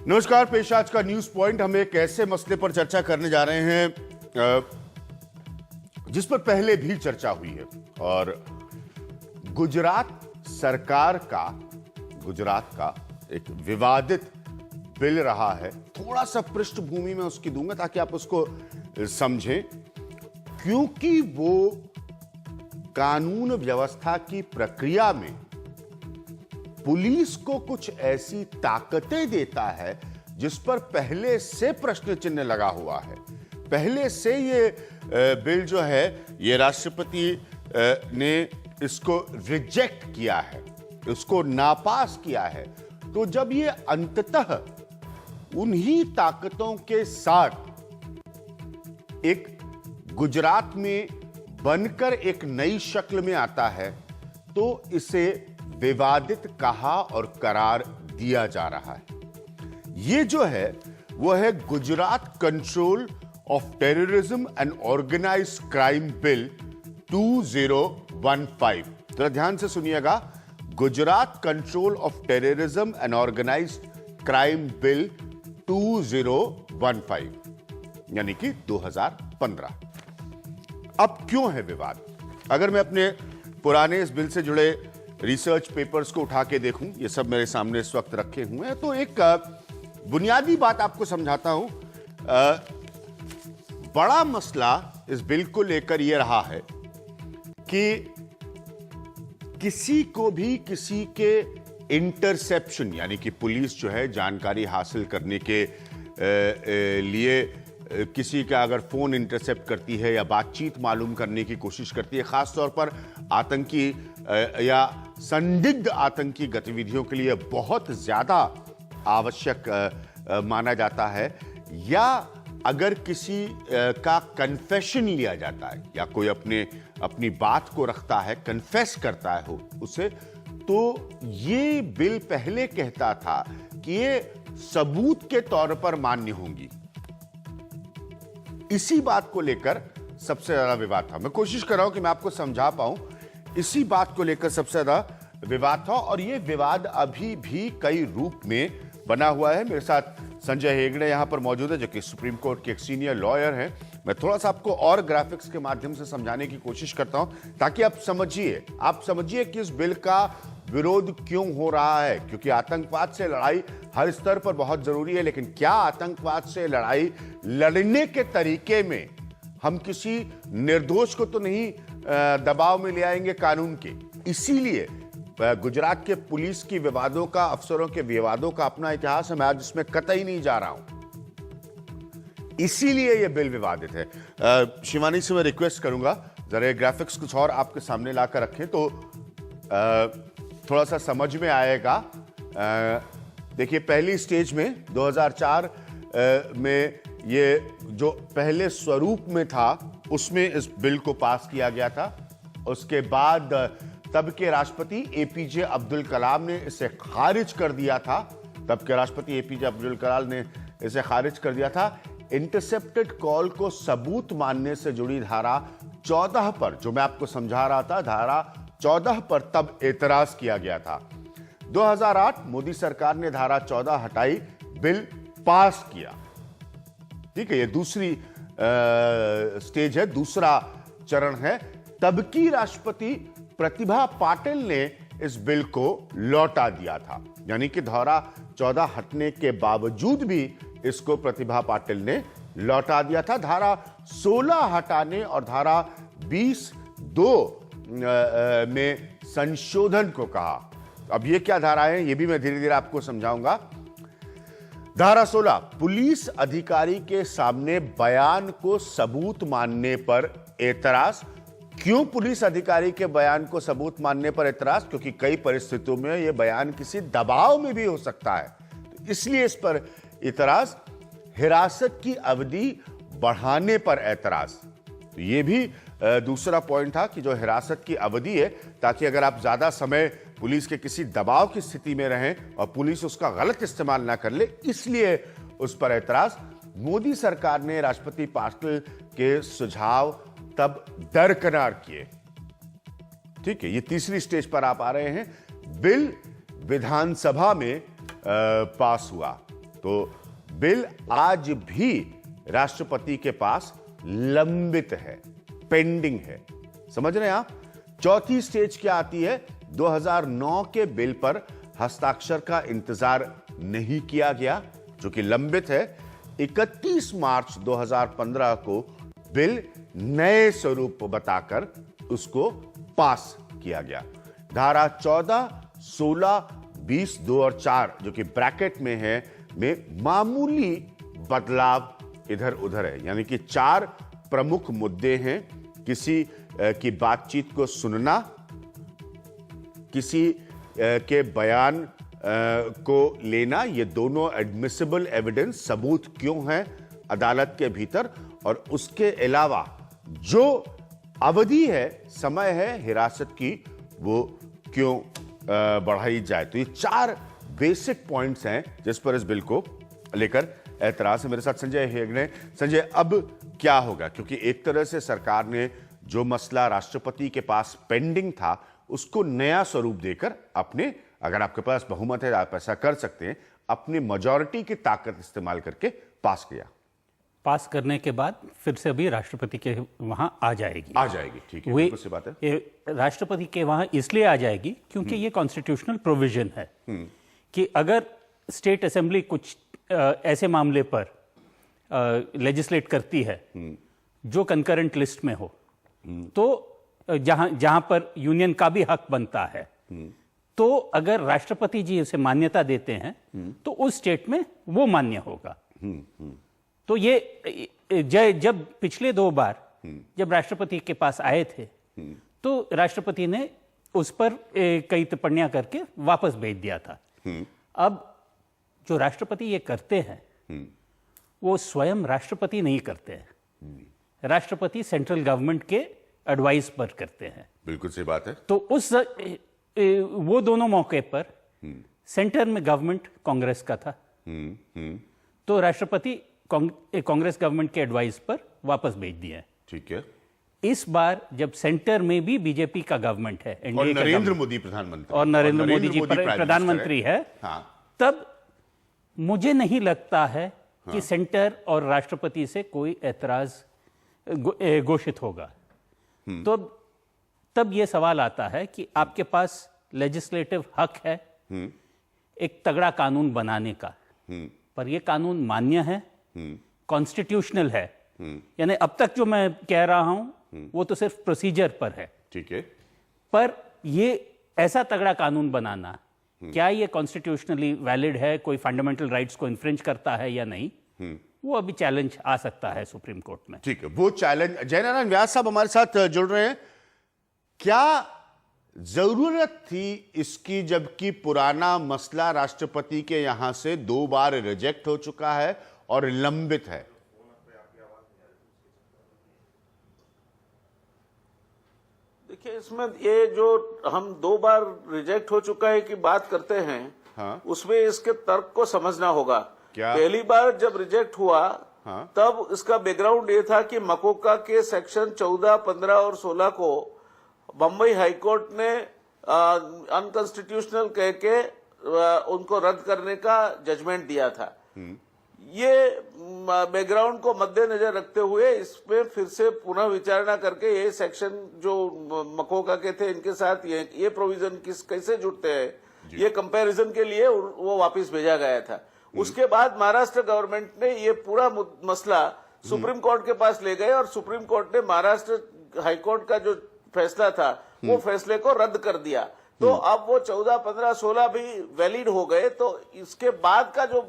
नमस्कार, पेश आज का न्यूज पॉइंट। हम एक ऐसे मसले पर चर्चा करने जा रहे हैं जिस पर पहले भी चर्चा हुई है और गुजरात सरकार का एक विवादित बिल रहा है। थोड़ा सा पृष्ठभूमि में उसकी दूंगा ताकि आप उसको समझें, क्योंकि वो कानून व्यवस्था की प्रक्रिया में पुलिस को कुछ ऐसी ताकतें देता है जिस पर पहले से प्रश्न चिन्ह लगा हुआ है। पहले से ये बिल जो है, ये राष्ट्रपति ने इसको रिजेक्ट किया है, इसको नापास किया है। तो जब ये अंततः उन्हीं ताकतों के साथ एक गुजरात में बनकर एक नई शक्ल में आता है, तो इसे विवादित कहा और करार दिया जा रहा है। ये जो है वो है Gujarat control of terrorism and organised crime bill 2015। तो ध्यान से सुनिएगा, Gujarat control of terrorism and organised crime bill 2015 यानी कि 2015। अब क्यों है विवाद? अगर मैं अपने पुराने इस बिल से जुड़े रिसर्च पेपर्स को उठा के देखूं, ये सब मेरे सामने इस वक्त रखे हुए हैं, तो एक बुनियादी बात आपको समझाता हूं। बड़ा मसला इस बिल को लेकर यह रहा है कि किसी को भी किसी के इंटरसेप्शन, यानी कि पुलिस जो है जानकारी हासिल करने के लिए किसी का अगर फोन इंटरसेप्ट करती है या बातचीत मालूम करने की कोशिश करती है, खासतौर पर आतंकी या संदिग्ध आतंकी गतिविधियों के लिए बहुत ज्यादा आवश्यक माना जाता है, या अगर किसी का कन्फेशन लिया जाता है या कोई अपनी बात को रखता है, कन्फेस करता है उसे, तो ये बिल पहले कहता था कि ये सबूत के तौर पर मान्य होंगी। इसी बात को लेकर सबसे ज्यादा विवाद था। मैं कोशिश कर रहा हूं कि मैं आपको समझा पाऊं। इसी बात को लेकर सबसे ज्यादा विवाद था और यह विवाद अभी भी कई रूप में बना हुआ है। मेरे साथ संजय हेगड़े यहां पर मौजूद है, जो कि सुप्रीम कोर्ट के एक सीनियर लॉयर हैं। मैं थोड़ा सा आपको और ग्राफिक्स के माध्यम से समझाने की कोशिश करता हूं ताकि आप समझिए कि इस बिल का विरोध क्यों हो रहा है। क्योंकि आतंकवाद से लड़ाई हर स्तर पर बहुत जरूरी है, लेकिन क्या आतंकवाद से लड़ाई लड़ने के तरीके में हम किसी निर्दोष को तो नहीं दबाव में ले आएंगे कानून के। इसीलिए गुजरात के पुलिस की विवादों का, अफसरों के विवादों का अपना इतिहास है। मैं आज इसमें कतई नहीं जा रहा हूं, इसीलिए यह बिल विवादित है। शिवानी से मैं रिक्वेस्ट करूंगा, जरा ग्राफिक्स कुछ और आपके सामने लाकर रखें तो थोड़ा सा समझ में आएगा। देखिए, पहली स्टेज में 2004 में ये जो पहले स्वरूप में था उसमें इस बिल को पास किया गया था। उसके बाद तब के राष्ट्रपति एपीजे अब्दुल कलाम ने इसे खारिज कर दिया था। इंटरसेप्टेड कॉल को सबूत मानने से जुड़ी धारा 14 पर, जो मैं आपको समझा रहा था, धारा 14 पर तब एतराज किया गया था। 2008 मोदी सरकार ने धारा 14 हटाई, बिल पास किया। ठीक है, ये दूसरी स्टेज है, दूसरा चरण है। तब की राष्ट्रपति प्रतिभा पाटिल ने इस बिल को लौटा दिया था, यानी कि धारा 14 हटने के बावजूद भी इसको प्रतिभा पाटिल ने लौटा दिया था। धारा 16 हटाने और धारा 20(2) में संशोधन को कहा। अब ये क्या धारा है, ये भी मैं धीरे धीरे आपको समझाऊंगा। धारा 16, पुलिस अधिकारी के सामने बयान को सबूत मानने पर एतराज। क्यों पुलिस अधिकारी के बयान को सबूत मानने पर एतराज? क्योंकि कई परिस्थितियों में यह बयान किसी दबाव में भी हो सकता है, तो इसलिए इस पर एतराज। हिरासत की अवधि बढ़ाने पर एतराज, तो यह भी दूसरा पॉइंट था कि जो हिरासत की अवधि है, ताकि अगर आप ज्यादा समय पुलिस के किसी दबाव की स्थिति में रहें और पुलिस उसका गलत इस्तेमाल ना कर ले, इसलिए उस पर एतराज। मोदी सरकार ने राष्ट्रपति पाटिल के सुझाव तब दरकिनार किए। ठीक है, ये तीसरी स्टेज पर आप आ रहे हैं। बिल विधानसभा में पास हुआ। तो बिल आज भी राष्ट्रपति के पास लंबित है, पेंडिंग है। समझ रहे हैं आप? चौथी स्टेज क्या आती है? 2009 के बिल पर हस्ताक्षर का इंतजार नहीं किया गया, जो कि लंबित है। 31 मार्च 2015 को बिल नए स्वरूप बताकर उसको पास किया गया। धारा 14, 16, 20, 2 और 4 जो कि ब्रैकेट में है, में मामूली बदलाव इधर उधर है। यानी कि 4 प्रमुख मुद्दे हैं। किसी की बातचीत को सुनना, किसी के बयान को लेना, ये दोनों एडमिसिबल एविडेंस, सबूत क्यों है अदालत के भीतर, और उसके अलावा जो अवधि है, समय है हिरासत की, वो क्यों बढ़ाई जाए। तो ये 4 बेसिक पॉइंट्स हैं जिस पर इस बिल को लेकर ऐतराज है। मेरे साथ संजय हेगड़े। संजय, अब क्या होगा? क्योंकि एक तरह से सरकार ने जो मसला राष्ट्रपति के पास पेंडिंग था उसको नया स्वरूप देकर अपने, अगर आपके पास बहुमत है आप ऐसा कर सकते हैं, अपनी मेजॉरिटी की ताकत इस्तेमाल करके पास किया। पास करने के बाद फिर से अभी राष्ट्रपति के वहां आ जाएगी। ठीक है, बिल्कुल सी बात है। राष्ट्रपति के वहां इसलिए आ जाएगी क्योंकि ये कॉन्स्टिट्यूशनल प्रोविजन है कि अगर स्टेट असेंबली कुछ ऐसे मामले पर लेजिस्लेट करती है जो कंकरेंट लिस्ट में हो, तो जहां पर यूनियन का भी हक बनता है, तो अगर राष्ट्रपति जी उसे मान्यता देते हैं तो उस स्टेट में वो मान्य होगा। तो ये जब पिछले 2 बार जब राष्ट्रपति के पास आए थे तो राष्ट्रपति ने उस पर कई टिप्पणियां करके वापस भेज दिया था। अब जो राष्ट्रपति ये करते हैं वो स्वयं राष्ट्रपति नहीं करते हैं, राष्ट्रपति सेंट्रल गवर्नमेंट के एडवाइस पर करते हैं। बिल्कुल सही बात है। तो वो दोनों मौके पर सेंटर में गवर्नमेंट कांग्रेस का था, तो राष्ट्रपति कांग्रेस गवर्नमेंट के एडवाइस पर वापस भेज दिया है। ठीक है। इस बार जब सेंटर में भी बीजेपी का गवर्नमेंट है, और नरेंद्र मोदी प्रधानमंत्री, और नरेंद्र मोदी जी प्रधानमंत्री है, तब मुझे नहीं लगता है कि सेंटर और राष्ट्रपति से कोई ऐतराज घोषित होगा। तो तब यह सवाल आता है कि आपके पास लेजिस्लेटिव हक है एक तगड़ा कानून बनाने का, पर यह कानून मान्य है, कॉन्स्टिट्यूशनल है, यानी अब तक जो मैं कह रहा हूं वो तो सिर्फ प्रोसीजर पर है। ठीक है। पर ये ऐसा तगड़ा कानून बनाना, क्या ये कॉन्स्टिट्यूशनली वैलिड है, कोई फंडामेंटल राइट्स को इन्फ्रिंज करता है या नहीं, वो अभी चैलेंज आ सकता है सुप्रीम कोर्ट में। ठीक है, वो चैलेंज। जयनारायण व्यास साहब हमारे साथ जुड़ रहे हैं। क्या जरूरत थी इसकी, जबकि पुराना मसला राष्ट्रपति के यहां से 2 बार रिजेक्ट हो चुका है और लंबित है? देखिए, इसमें ये जो हम 2 बार रिजेक्ट हो चुका है की बात करते हैं, उसमें इसके तर्क को समझना होगा। क्या? पहली बार जब रिजेक्ट हुआ तब इसका बैकग्राउंड ये था कि मकोका के सेक्शन 14, 15 और 16 को बम्बई हाईकोर्ट ने अनकॉन्स्टिट्यूशनल कह के उनको रद्द करने का जजमेंट दिया था। ये बैकग्राउंड को मद्देनजर रखते हुए इसमें फिर से पुनः विचारणा करके ये सेक्शन जो मकोका के थे इनके साथ ये प्रोविजन कैसे जुड़ते हैं, ये कंपैरिजन के लिए वो वापस भेजा गया था। उसके बाद महाराष्ट्र गवर्नमेंट ने ये पूरा मसला सुप्रीम कोर्ट के पास ले गए और सुप्रीम कोर्ट ने महाराष्ट्र हाईकोर्ट का जो फैसला था वो फैसले को रद्द कर दिया। तो अब वो 14, 15, 16 भी वैलिड हो गए। तो इसके बाद का जो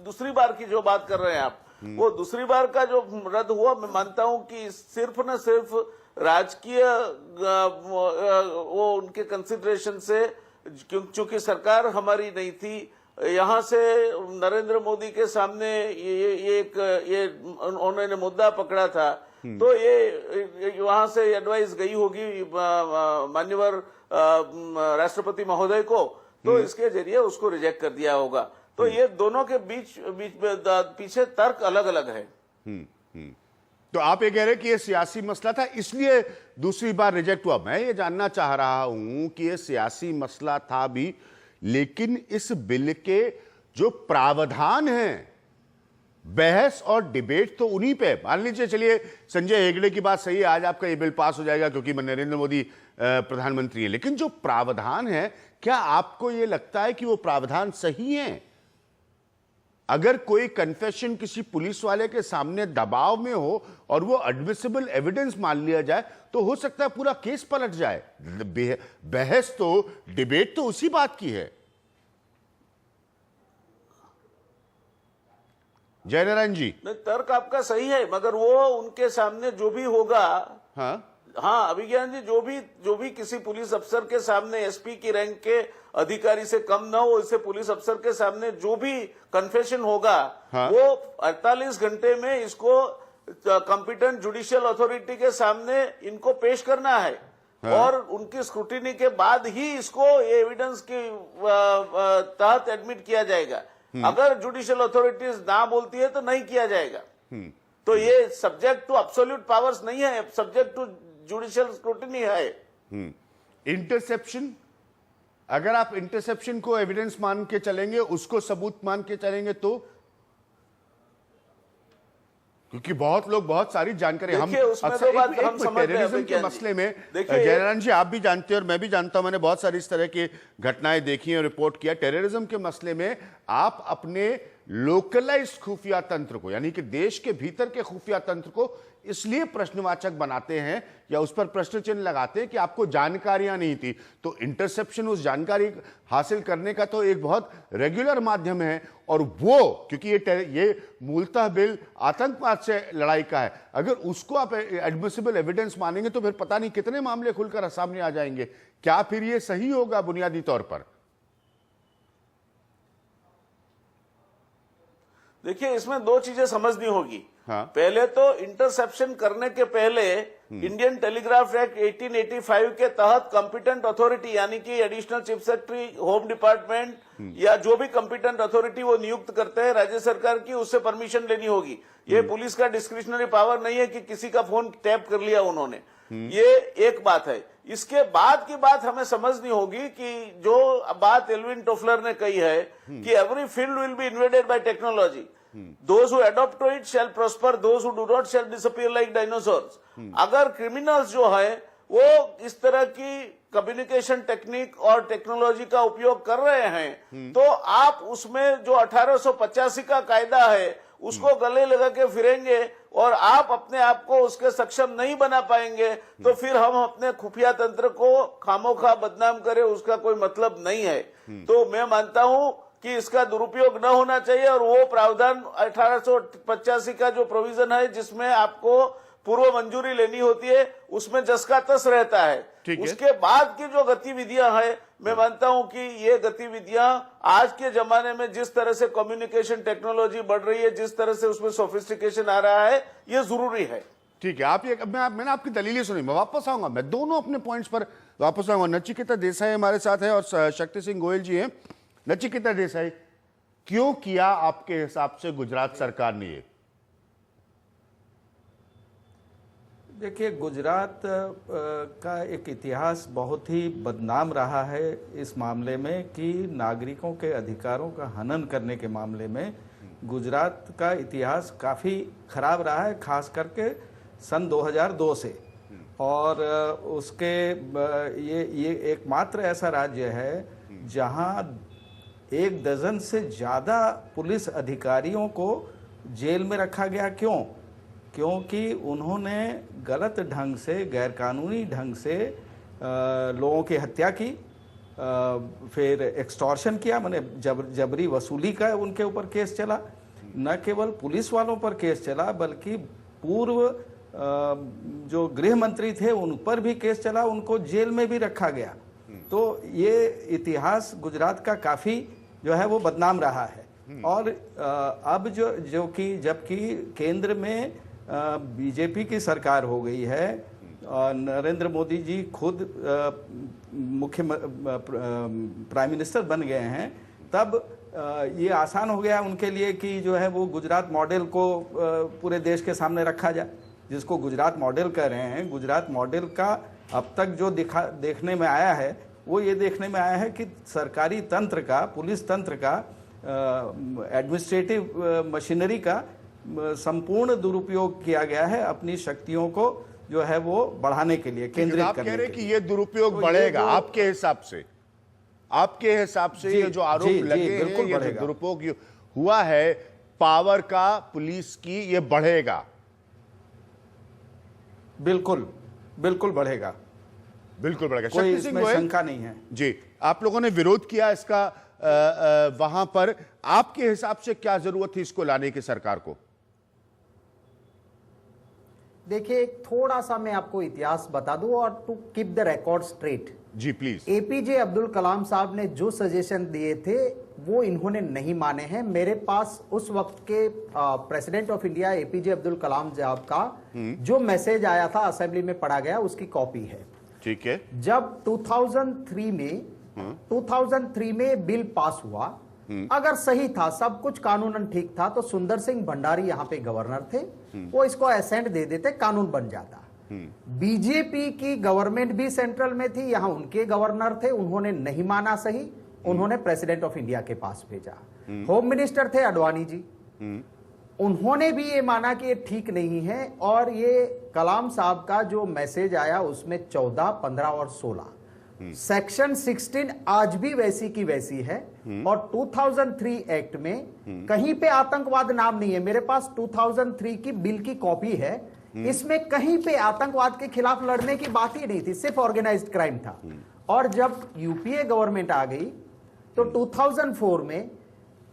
दूसरी बार की जो बात कर रहे हैं आप, वो दूसरी बार का जो रद्द हुआ, मैं मानता हूं कि सिर्फ न सिर्फ राजकीय वो उनके कंसिडरेशन से, क्योंकि सरकार हमारी नहीं थी, यहाँ से नरेंद्र मोदी के सामने ये उन्होंने मुद्दा पकड़ा था, तो ये वहां से एडवाइस गई होगी मान्यवर राष्ट्रपति महोदय को, तो इसके जरिए उसको रिजेक्ट कर दिया होगा। तो ये दोनों के बीच पीछे तर्क अलग अलग है। तो आप ये कह रहे हैं कि ये सियासी मसला था इसलिए दूसरी बार रिजेक्ट हुआ। मैं ये जानना चाह रहा हूं कि ये सियासी मसला था भी, लेकिन इस बिल के जो प्रावधान है, बहस और डिबेट तो उन्हीं पे। मान लीजिए, चलिए संजय हेगड़े की बात सही है, आज आपका ये बिल पास हो जाएगा क्योंकि नरेंद्र मोदी प्रधानमंत्री है, लेकिन जो प्रावधान है, क्या आपको ये लगता है कि वो प्रावधान सही है? अगर कोई कन्फेशन किसी पुलिस वाले के सामने दबाव में हो और वो एडमिसिबल एविडेंस मान लिया जाए, तो हो सकता है पूरा केस पलट जाए। बहस तो, डिबेट तो उसी बात की है। जयनारायण जी, नहीं, तर्क आपका सही है, मगर वो उनके सामने जो भी होगा, हाँ अभिज्ञान जी, जो भी किसी पुलिस अफसर के सामने एसपी की रैंक के अधिकारी से कम ना हो, इससे पुलिस अफसर के सामने जो भी कन्फेशन होगा, वो 48 घंटे में इसको कॉम्पिटेंट जुडिशियल अथॉरिटी के सामने इनको पेश करना है। और उनकी स्क्रूटिनी के बाद ही इसको एविडेंस के तहत एडमिट किया जाएगा। अगर जुडिशियल अथॉरिटीज ना बोलती है तो नहीं किया जाएगा। तो ये सब्जेक्ट टू एब्सोल्यूट पावर्स नहीं है, सब्जेक्ट टू जुडिशियल स्क्रूटिनी है। इंटरसेप्शन, अगर आप इंटरसेप्शन को एविडेंस मान के चलेंगे, उसको सबूत मान के चलेंगे, तो क्योंकि बहुत लोग बहुत सारी जानकारी हम टेररिज्म के मसले में, जयनारायण जी आप भी जानते हैं और मैं भी जानता हूं, मैंने बहुत सारी इस तरह की घटनाएं देखी हैं और रिपोर्ट किया। टेररिज्म के मसले में आप अपने लोकलाइज्ड खुफिया तंत्र को, यानी कि देश के भीतर के खुफिया तंत्र को इसलिए प्रश्नवाचक बनाते हैं या उस पर प्रश्न चिन्ह लगाते हैं कि आपको जानकारियां नहीं थी। तो इंटरसेप्शन, उस जानकारी हासिल करने का तो एक बहुत रेगुलर माध्यम है, और वो क्योंकि ये मूलतः बिल आतंकवाद से लड़ाई का है, अगर उसको आप एडमिसिबल एविडेंस मानेंगे तो फिर पता नहीं कितने मामले खुलकर सामने आ जाएंगे। क्या फिर ये सही होगा बुनियादी तौर पर? देखिए, इसमें दो चीजें समझनी होगी। हाँ। पहले तो इंटरसेप्शन करने के पहले इंडियन टेलीग्राफ एक्ट 1885 के तहत कॉम्पिटेंट अथॉरिटी, यानी कि additional chief secretary home department या जो भी कॉम्पिटेंट अथॉरिटी वो नियुक्त करते हैं राज्य सरकार की, उससे परमिशन लेनी होगी। ये पुलिस का डिस्क्रिशनरी पावर नहीं है कि किसी का फोन टैप कर लिया उन्होंने। ये एक बात है। इसके बाद की बात हमें समझनी होगी कि जो बात एल्विन टोफलर ने कही है कि every field will be invaded bye technology, those who adopt to it shall prosper, those who do not shall disappear like dinosaurs। अगर क्रिमिनल्स जो है वो इस तरह की कम्युनिकेशन टेक्निक और टेक्नोलॉजी का उपयोग कर रहे हैं, तो आप उसमें जो 1885 का कायदा है उसको गले लगा के फिरेंगे और आप अपने आप को उसके सक्षम नहीं बना पाएंगे, तो फिर हम अपने खुफिया तंत्र को खामोखा बदनाम करें, उसका कोई मतलब नहीं है। तो मैं मानता हूं कि इसका दुरुपयोग न होना चाहिए, और वो प्रावधान 1885 का जो प्रोविजन है जिसमें आपको पूर्व मंजूरी लेनी होती है, उसमें जस का तस रहता है। उसके बाद की जो गतिविधियां हैं, मैं मानता हूं कि ये गतिविधियां आज के जमाने में जिस तरह से कम्युनिकेशन टेक्नोलॉजी बढ़ रही है, जिस तरह से उसमें सोफिस्टिकेशन आ रहा है, ये जरूरी है। ठीक है, आप ये मैंने आपकी दलीलें सुनी, मैं वापस आऊंगा, मैं दोनों अपने पॉइंट्स पर वापस आऊंगा। नचिकेता देसाई हमारे साथ है और शक्ति सिंह गोयल जी हैं। नचिकेता देसाई, क्यों किया आपके हिसाब से गुजरात सरकार ने ये? देखिए, गुजरात का एक इतिहास बहुत ही बदनाम रहा है इस मामले में कि नागरिकों के अधिकारों का हनन करने के मामले में गुजरात का इतिहास काफ़ी खराब रहा है, खास करके सन 2002 से। और उसके ये एकमात्र ऐसा राज्य है जहां 1 दर्जन से ज़्यादा पुलिस अधिकारियों को जेल में रखा गया। क्योंकि उन्होंने गलत ढंग से, गैरकानूनी ढंग से लोगों की हत्या की, फिर एक्सटॉर्शन किया, माने जबरी वसूली का उनके ऊपर केस चला। न केवल पुलिस वालों पर केस चला बल्कि पूर्व जो गृह मंत्री थे उन पर भी केस चला, उनको जेल में भी रखा गया। तो ये इतिहास गुजरात का काफ़ी जो है वो बदनाम रहा है। और अब जबकि केंद्र में बीजेपी की सरकार हो गई है, नरेंद्र मोदी जी खुद प्राइम मिनिस्टर बन गए हैं, तब ये आसान हो गया उनके लिए कि जो है वो गुजरात मॉडल को पूरे देश के सामने रखा जाए, जिसको गुजरात मॉडल कह रहे हैं। गुजरात मॉडल का अब तक जो देखने में आया है वो ये देखने में आया है कि सरकारी तंत्र का, पुलिस तंत्र का एडमिनिस्ट्रेटिव मशीनरी का संपूर्ण दुरुपयोग किया गया है अपनी शक्तियों को जो है वो बढ़ाने के लिए, केंद्रित आप करने कह रहे के कि लिए। ये दुरुपयोग तो बढ़ेगा ये जो- आपके हिसाब से? आपके हिसाब से ये जो आरोप जी, लगे हैं, बिल्कुल ये जो बढ़ेगा। दुरुपयोग हुआ है पावर का पुलिस की, ये बढ़ेगा? बिल्कुल बिल्कुल बढ़ेगा, बिल्कुल बढ़ेगा। कोई शक्ति सिंह इसमें गोयल शंका नहीं है। जी, आप लोगों ने विरोध किया इसका वहां पर, आपके हिसाब से क्या जरूरत थी इसको लाने की सरकार को? देखिए, एक थोड़ा सा मैं आपको इतिहास बता दूं और to keep the record straight. जी प्लीज। एपीजे अब्दुल कलाम साहब ने जो सजेशन दिए थे वो इन्होंने नहीं माने हैं। मेरे पास उस वक्त के president of India APJ Abdul Kalam साहब का जो मैसेज आया था असेंबली में पढ़ा गया, उसकी कॉपी है। ठीक है। जब 2003 में बिल पास हुआ, अगर सही था, सब कुछ कानूनन ठीक था, तो सुंदर सिंह भंडारी यहां पे गवर्नर थे, वो इसको एसेंट दे देते, कानून बन जाता। बीजेपी की गवर्नमेंट भी सेंट्रल में थी, यहां उनके गवर्नर थे, उन्होंने नहीं माना सही, उन्होंने प्रेसिडेंट ऑफ इंडिया के पास भेजा। होम मिनिस्टर थे अडवाणी जी, उन्होंने भी ये माना कि ये ठीक नहीं है, और ये कलाम साहब का जो मैसेज आया उसमें 14, 15 और 16 सेक्शन 16 आज भी वैसी की वैसी है। और 2003 एक्ट में कहीं पे आतंकवाद नाम नहीं है। मेरे पास 2003 की बिल की कॉपी है, इसमें कहीं पे आतंकवाद के खिलाफ लड़ने की बात ही नहीं थी, सिर्फ ऑर्गेनाइज्ड क्राइम था। और जब यूपीए गवर्नमेंट आ गई तो 2004 में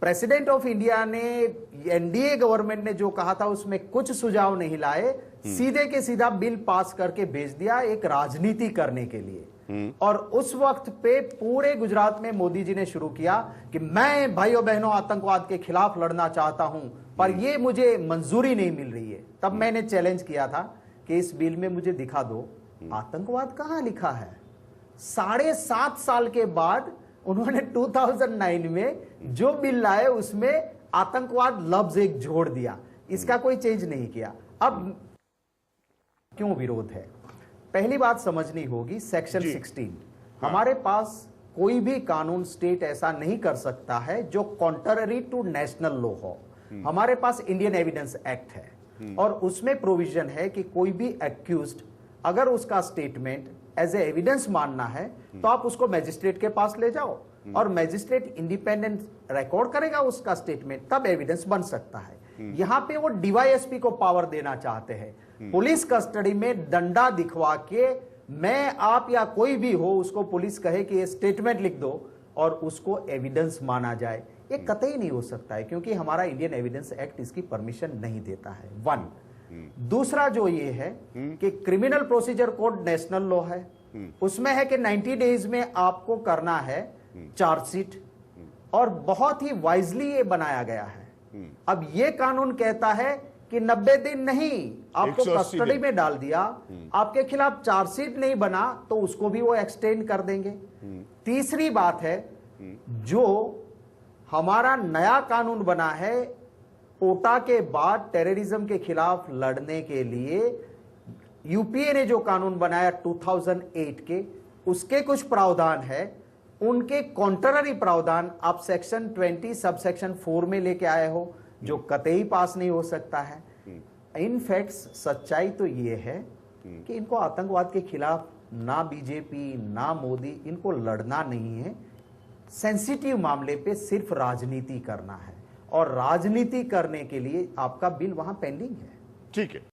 प्रेसिडेंट ऑफ इंडिया ने, एनडीए गवर्नमेंट ने जो कहा था उसमें कुछ सुझाव नहीं लाए, सीधे के सीधा बिल पास करके भेज दिया एक राजनीति करने के लिए। और उस वक्त पे पूरे गुजरात में मोदी जी ने शुरू किया कि मैं भाइयों बहनों आतंकवाद के खिलाफ लड़ना चाहता हूं, पर ये मुझे मंजूरी नहीं मिल रही है। तब मैंने चैलेंज किया था कि इस बिल में मुझे दिखा दो आतंकवाद कहां लिखा है। 7.5 साल के बाद उन्होंने 2009 में जो बिल लाए उसमें आतंकवाद लफ्ज एक जोड़ दिया, इसका कोई चेंज नहीं किया। अब क्यों विरोध है? पहली बात समझनी होगी, सेक्शन 16 हमारे पास कोई भी कानून स्टेट ऐसा नहीं कर सकता है जो कॉन्ट्ररी टू नेशनल लॉ हो। हमारे पास इंडियन एविडेंस एक्ट है और उसमें प्रोविजन है कि कोई भी एक्यूज्ड अगर उसका स्टेटमेंट एज ए एविडेंस मानना है तो आप उसको मैजिस्ट्रेट के पास ले जाओ और मैजिस्ट्रेट इंडिपेंडेंट रिकॉर्ड करेगा उसका स्टेटमेंट, तब एविडेंस बन सकता है। यहां पे वो डीवाईएसपी को पावर देना चाहते हैं, पुलिस कस्टडी में डंडा दिखवा के मैं, आप या कोई भी हो उसको पुलिस कहे कि ये स्टेटमेंट लिख दो और उसको एविडेंस माना जाए। ये कतई नहीं हो सकता है क्योंकि हमारा इंडियन एविडेंस एक्ट इसकी परमिशन नहीं देता है। 1 दूसरा जो ये है कि criminal procedure code national law है, उसमें है कि 90 डेज में आपको करना है चार्जशीट, और बहुत ही वाइजली ये बनाया गया है। अब ये कानून कहता है कि 90 दिन नहीं, आपको कस्टडी में डाल दिया, आपके खिलाफ चार्जशीट नहीं बना तो उसको भी वो एक्सटेंड कर देंगे। तीसरी बात है, जो हमारा नया कानून बना है पोटा के बाद टेररिज्म के खिलाफ लड़ने के लिए, यूपीए ने जो कानून बनाया 2008 के, उसके कुछ प्रावधान है, उनके कॉन्ट्ररी प्रावधान आप सेक्शन 20 सब सेक्शन 4 में लेके आए हो, जो कतई पास नहीं हो सकता है। इन फैक्ट्स सच्चाई तो ये है कि इनको आतंकवाद के खिलाफ ना बीजेपी ना मोदी, इनको लड़ना नहीं है, सेंसिटिव मामले पे सिर्फ राजनीति करना है, और राजनीति करने के लिए आपका बिल वहां पेंडिंग है। ठीक है।